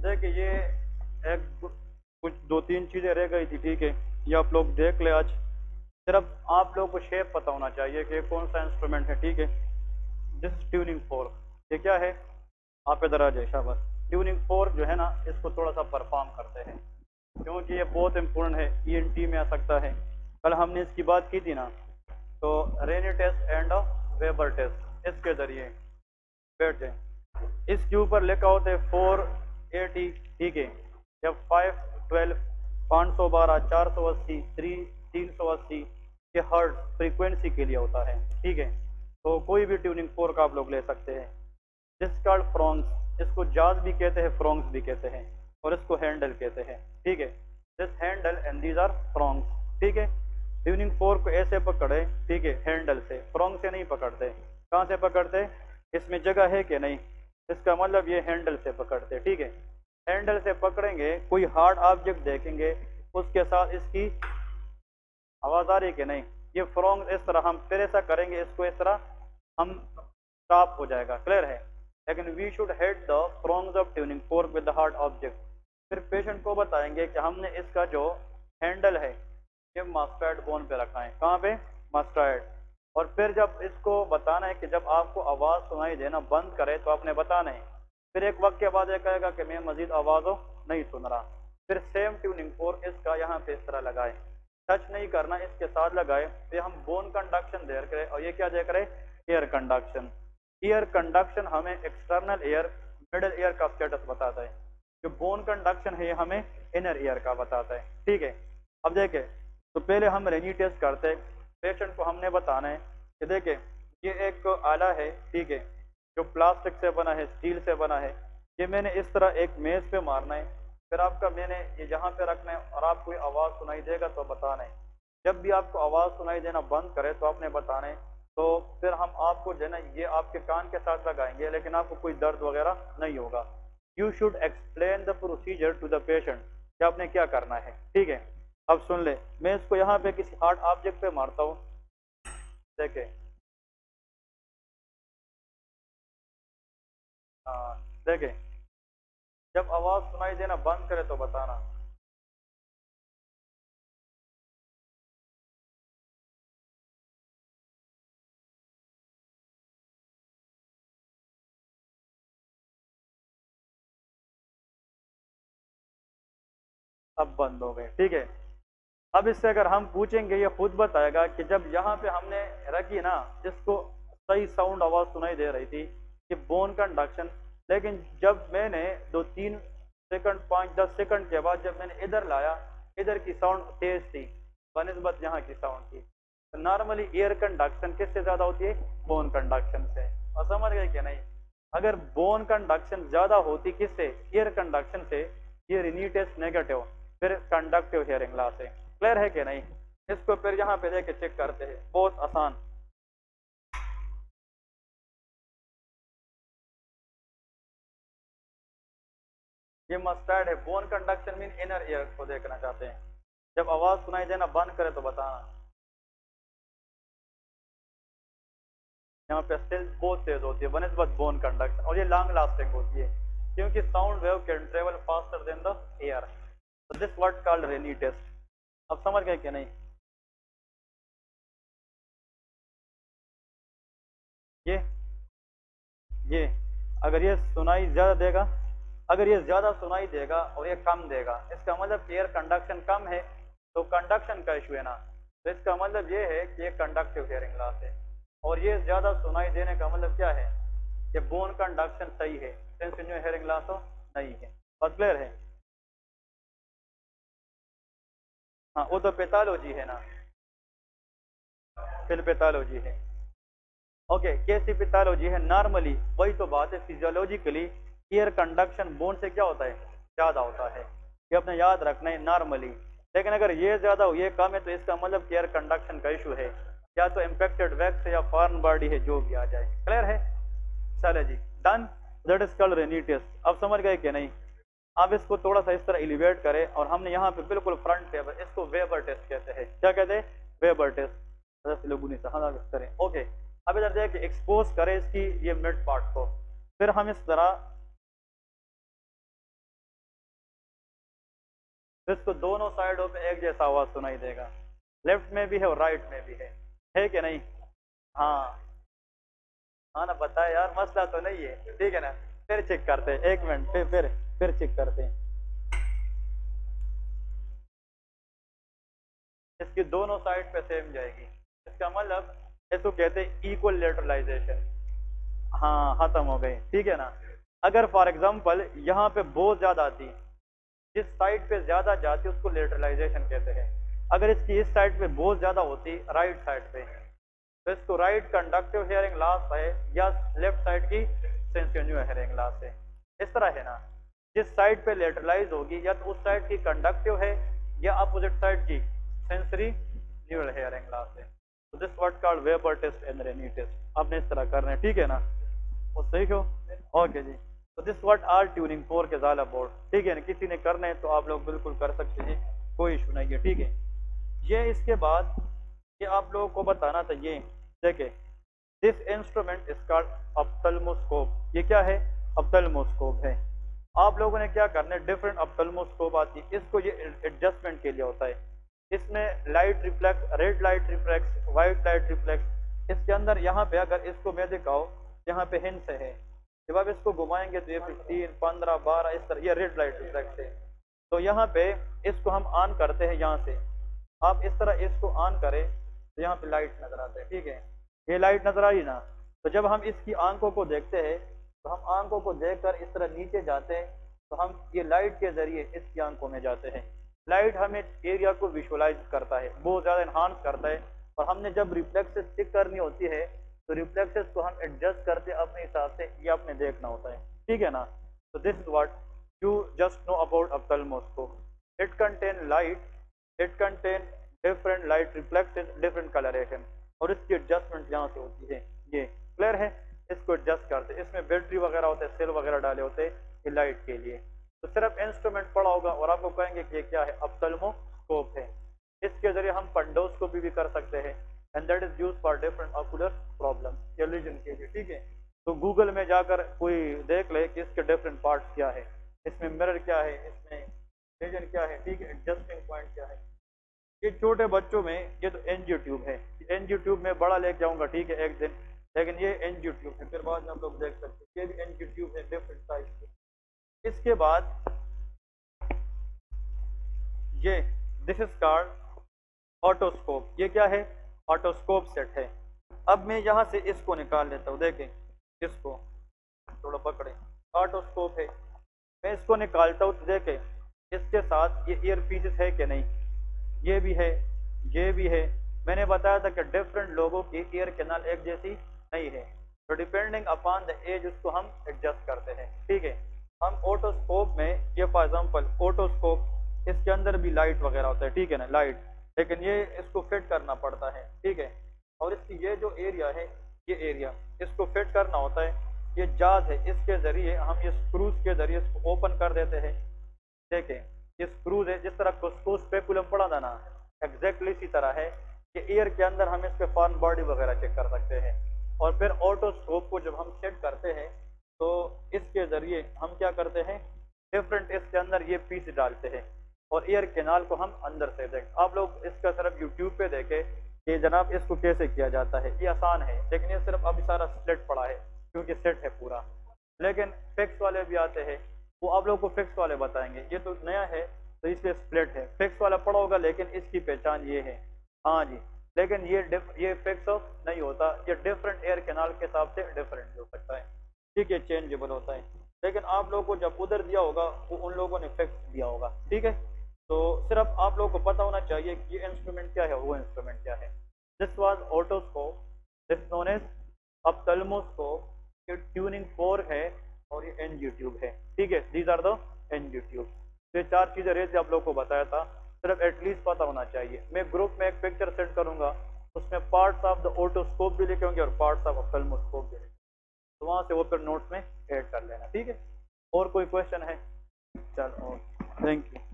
देखिए ये एक कुछ दो तीन चीजें रह गई थी, ठीक है, ये आप लोग देख ले आज। सिर्फ आप लोग को शेप पता होना चाहिए कि ये कौन सा इंस्ट्रूमेंट है, ठीक है। दिस ट्यूनिंग फोर्क, ये क्या है? आप इधर आ जाए, शाबाश। ट्यूनिंग फोर्क जो है ना, इसको थोड़ा सा परफॉर्म करते हैं, क्योंकि ये बहुत इंपॉर्टेंट है, ईएनटी में आ सकता है। कल हमने इसकी बात की थी ना, तो रेनी टेस्ट एंड वेबर टेस्ट, इसके जरिए बैठ जाए। इसके ऊपर लिखा होता है 480, ठीक है, या 512, 512, 480, 380 के हर्ट फ्रीक्वेंसी के लिए होता है, ठीक है। तो कोई भी ट्यूनिंग फोर्क आप लोग ले सकते हैं। दिस कॉल्ड फ्रॉन्ग्स, इसको जाज भी कहते हैं, फ्रॉन्ग्स भी कहते हैं, और इसको हैंडल कहते हैं, ठीक है। This handle and these are prongs, ठीक है। ट्यूनिंग फोर्क को ऐसे पकड़े, ठीक है, हैंडल से, फ्रॉन्ग से नहीं पकड़ते। कहाँ से पकड़ते? इसमें जगह है कि नहीं, इसका मतलब ये हैंडल से पकड़ते, ठीक है। हैंडल से पकड़ेंगे, कोई हार्ड ऑब्जेक्ट देखेंगे, उसके साथ इसकी आवाज आ रही है कि नहीं, ये फ्रॉन्ग इस तरह हम फिर ऐसा करेंगे, इसको इस तरह हम स्टॉप हो जाएगा, क्लियर है। लेकिन we should hit the prongs of tuning fork with the hard object. फिर पेशेंट को बताएंगे कि हमने इसका जो हैंडल है ये मस्टर्ड बोन पे रखा है, कहाँ पे? मस्टर्ड। और फिर जब इसको बताना है कि जब आपको आवाज सुनाई देना बंद करे तो आपने बताना है। फिर एक वक्त के बाद ये कहेगा कि मैं मजीद आवाज़ों नहीं सुन रहा। फिर सेम ट्यूनिंग फोर्क इसका यहाँ पे इस तरह लगाए, टच नहीं करना, इसके साथ लगाए, तो हम बोन कंडक्शन देर करें, और ये क्या देख रहे? Air conduction. एयर कंडक्शन हमें एक्सटर्नल एयर, मिडल एयर का स्टेटस बताता है। जो बोन कंडक्शन है ये हमें इनर एयर का बताता है, ठीक है। अब देखें, तो पहले हम रेनी टेस्ट करते हैं। पेशेंट को हमने बताना है कि देखें, ये एक आला है, ठीक है, जो प्लास्टिक से बना है, स्टील से बना है। ये मैंने इस तरह एक मेज पे मारना है, फिर आपका मैंने ये यहाँ पे रखना है, और आपको कोई आवाज़ सुनाई देगा तो बताना है। जब भी आपको आवाज़ सुनाई देना बंद करे तो आपने बताना है। तो फिर हम आपको जो है ना, ये आपके कान के साथ लगाएंगे, लेकिन आपको कोई दर्द वगैरह नहीं होगा। You should explain the procedure to the patient, कि आपने क्या करना है, ठीक है। अब सुन ले, मैं इसको यहाँ पे किसी हार्ड ऑब्जेक्ट पे मारता हूँ, देखे। हाँ, देखे, जब आवाज़ सुनाई देना बंद करे तो बताना। अब बंद हो गए, ठीक है। अब इससे अगर हम पूछेंगे, ये खुद बताएगा कि जब यहाँ पे हमने रखी ना, जिसको सही साउंड आवाज सुनाई दे रही थी, कि बोन कंडक्शन, लेकिन जब मैंने 2-3 सेकंड, 5-10 सेकंड के बाद जब मैंने इधर लाया, इधर की साउंड तेज थी बनिस्बत यहाँ की साउंड की। तो नॉर्मली एयर कंडक्शन किससे ज्यादा होती है? बोन कंडक्शन से। और समझ गए कि नहीं? अगर बोन कंडक्शन ज्यादा होती किससे? एयर कंडक्शन से, ये रिनीटेस नेगेटिव, फिर कंडक्टिव हियरिंग लॉस है। क्लियर है कि नहीं? इसको फिर यहाँ पे देके चेक करते हैं, बहुत आसान। ये मस्टर्ड है, bone conduction mean inner ear को देखना चाहते हैं। जब आवाज सुनाई देना बंद करे तो बताना। यहाँ पे स्टिल बहुत तेज होती है बनस्बत बोन कंडक्शन, और ये लॉन्ग लास्टिंग होती है, क्योंकि sound wave can travel faster than the air. तो this word called Rinne test. अब समझ गए कि नहीं? ये ये अगर ये सुनाई ज्यादा देगा, अगर ये ज्यादा सुनाई देगा और ये कम देगा, इसका मतलब एयर कंडक्शन कम है, तो कंडक्शन का इशू है ना। तो इसका मतलब ये है कि ये कंडक्टिव हियरिंग लॉस है। और ये ज्यादा सुनाई देने का मतलब क्या है? कि बोन कंडक्शन सही है, सेंस हियरिंग लॉस हो नहीं है। और क्लियर है? हाँ, वो तो पैथोलॉजी है ना, फिर पैथोलॉजी है। ओके, कैसी पैथोलॉजी है? नॉर्मली वही तो बात है, फिजियोलॉजिकली एयर कंडक्शन बोन से क्या होता है? ज्यादा होता है। ये अपने याद रखना है नॉर्मली। लेकिन अगर ये ज्यादा हो, ये कम है, तो इसका मतलब एयर कंडक्शन का इशू है, या तो इम्पेक्टेड वैक्स है या फॉरेन बॉडी है, जो भी आ जाए। क्लियर है? चले जी, done. That is called Rinne test. अब समझ गए कि नहीं? अब इसको थोड़ा सा इस तरह एलिवेट करें, और हमने यहाँ पे बिल्कुल फ्रंट टेबल, इसको वेबर टेस्ट कहते हैं। क्या कहते हैं? Weber test. लोगों ने करें, ओके। अब इधर देखिए, एक्सपोज करें इसकी ये मिड पार्ट को, फिर हम इस तरह तो इसको दोनों साइडों पे एक जैसा आवाज सुनाई देगा, लेफ्ट में भी है और राइट में भी है कि नहीं? हाँ हाँ ना, बताए यार, मसला तो नहीं है, ठीक है ना। फिर चेक करते हैं, एक मिनट, फिर चेक करते हैं। इसकी दोनों साइड पे सेम जाएगी, इसका मतलब इसको कहते हैं इक्वल लेटरलाइजेशन। हाँ खत्म हो गई, ठीक है ना। अगर फॉर एग्जांपल यहाँ पे बहुत ज्यादा आती, जिस साइड पे ज्यादा जाती उसको लेटरलाइजेशन कहते हैं। अगर इसकी इस साइड पे बहुत ज्यादा होती, राइट साइड पे, तो इसको राइट कंडक्टिव हियरिंग लॉस है, या लेफ्ट साइड की सेंसिटिव हियरिंग लॉस है। इस तरह है ना, जिस साइड पे लेटरलाइज होगी या तो उस साइड की कंडक्टिव है, या अपोजिट साइड की सेंसरी न्यूरल हियरिंग लॉस है। तो this what called Weber test and Rinne test. आपने इस तरह करना है, ठीक है ना, वो सही हो। ओके जी, तो this what are tuning fork के जाल अबाउट, ठीक है ना। किसी ने करना है तो आप लोग बिल्कुल कर सकते हैं, कोई इशू नहीं है, ठीक है। ये इसके बाद ये आप लोगों को बताना था, ये देखे, this instrument is called ophthalmoscope. ये क्या है? ऑप्थेल्मोस्कोप है। आप लोगों ने क्या करना है, डिफरेंट ऑप्थेल्मोस्कोप आती है, इसको ये एडजस्टमेंट के लिए होता है। इसमें light reflex, red light reflex, white light reflex, इसके अंदर यहाँ पे अगर इसको मैं दिखाऊं, यहाँ पे हिंस है, जब आप इसको घुमाएंगे तो ये 15, 15, 12 इस तरह, ये रेड लाइट रिफ्लेक्स है। तो यहाँ पे इसको हम ऑन करते हैं, यहाँ से आप इस तरह इसको ऑन करें तो यहाँ पे लाइट नजर आता है, ठीक है। ये लाइट नजर आई ना, तो जब हम इसकी आंखों को देखते हैं, तो हम आंखों को देखकर इस तरह नीचे जाते हैं, तो हम ये लाइट के जरिए इसकी आंखों में जाते हैं। लाइट हमें एरिया को विजुअलाइज करता है, बहुत ज्यादा इन्हांस करता है, और हमने जब रिफ्लेक्सेस चेक करनी होती है तो रिफ्लेक्सेस को हम एडजस्ट करते हैं अपने हिसाब से, ये आपने देखना होता है, ठीक है ना। तो this is what you just know about ophthalmoscope. It contain light, it contain different light reflexes, different colouration, और इसकी एडजस्टमेंट यहाँ से होती है। ये क्लियर है? इसको एडजस्ट करते हैं, इसमें बैटरी वगैरह होते हैं, सेल वगैरह डाले होते हैं ये लाइट के लिए। तो सिर्फ इंस्ट्रूमेंट पड़ा होगा और आपको कहेंगे कि ये क्या है, ऑप्थेल्मोस्कोप है। इसके जरिए हम पंडोस्कोपी भी कर सकते हैं, and that is used for different ocular problem, television के लिए, ठीक है। तो गूगल में जाकर कोई देख ले कि इसके डिफरेंट पार्ट्स क्या है, इसमें मिरर क्या है, इसमें विजन क्या है, ठीक है, एडजस्टिंग पॉइंट क्या है। ये छोटे बच्चों में ये तो एनजियो ट्यूब है, एनजियो ट्यूब में बड़ा लेके आऊंगा, ठीक है, एक दिन, लेकिन ये एनजियो ट्यूब है, फिर बाद में आप लोग देख सकते हैं, ये भी एनजियो ट्यूब है, डिफरेंट साइज के। इसके बाद ये दिस इज कॉल्ड ऑटोस्कोप। ये क्या है? ऑटोस्कोप सेट है। अब मैं यहाँ से इसको निकाल लेता हूँ, देखें इसको थोड़ा पकड़े, ऑटोस्कोप है, मैं इसको निकालता हूँ तो देखें इसके साथ ये ईयर पीसेस है कि नहीं, ये भी है, ये भी है। मैंने बताया था कि डिफरेंट लोगों की ईयर कैनाल एक जैसी नहीं है, तो डिपेंडिंग अपॉन द एज उसको हम एडजस्ट करते हैं, ठीक है। हम ऑटोस्कोप में, ये फॉर एग्जांपल ऑटोस्कोप, इसके अंदर भी लाइट वगैरह होता है, ठीक है ना, लाइट, लेकिन ये इसको फिट करना पड़ता है, ठीक है। और इसकी ये जो एरिया है, ये एरिया इसको फिट करना होता है। ये जाज है, इसके जरिए हम ये स्क्रूज के जरिए इसको ओपन कर देते हैं। देखें ये स्क्रूज है, जिस तरह को स्पेकुलम पड़ा था ना, एग्जैक्टली इसी तरह है कि ईयर के अंदर हम इस पे फॉर्न बॉडी वगैरह चेक कर सकते हैं। और फिर ऑटोस्कोप को जब हम सेट करते हैं तो इसके जरिए हम क्या करते हैं, डिफरेंट इसके अंदर ये पीस डालते हैं और ईयर कैनाल को हम अंदर से देख, आप लोग इसका सिर्फ यूट्यूब पे देखें कि जनाब इसको कैसे किया जाता है, ये आसान है, लेकिन ये सिर्फ अभी सारा स्लेट पड़ा है क्योंकि सेट है पूरा। लेकिन फिक्स वाले भी आते हैं, वो आप लोग को फिक्स वाले बताएंगे, ये तो नया है तो इसलिए स्प्लिट है, फिक्स वाला पड़ा होगा, लेकिन इसकी पहचान ये है, हाँ जी। लेकिन ये फिक्स नहीं होता, ये डिफरेंट एयर कैनाल के हिसाब से डिफरेंट हो सकता है, ठीक है, चेंजेबल होता है। लेकिन आप लोगों को जब उधर दिया होगा वो उन लोगों ने फिक्स दिया होगा, ठीक है। तो सिर्फ आप लोगों को पता होना चाहिए कि ये इंस्ट्रूमेंट क्या है, वो इंस्ट्रूमेंट क्या है। This was otoscope, this known as ophthalmoscope, ये ट्यूनिंग फोर है और ये एनजियो ट्यूब है, ठीक है। These are the angio tube. ये चार चीजें रेज आप लोग को बताया था, सिर्फ एटलीस्ट पता होना चाहिए। मैं ग्रुप में एक पिक्चर सेंड करूंगा, उसमें पार्ट्स ऑफ द ऑटोस्कोप भी लिखे होंगे और पार्ट्स ऑफ ऑप्थेल्मोस्कोप भी लिखे, तो वहां से वो फिर नोट्स में ऐड कर लेना, ठीक है। और कोई क्वेश्चन है? चलो, थैंक यू।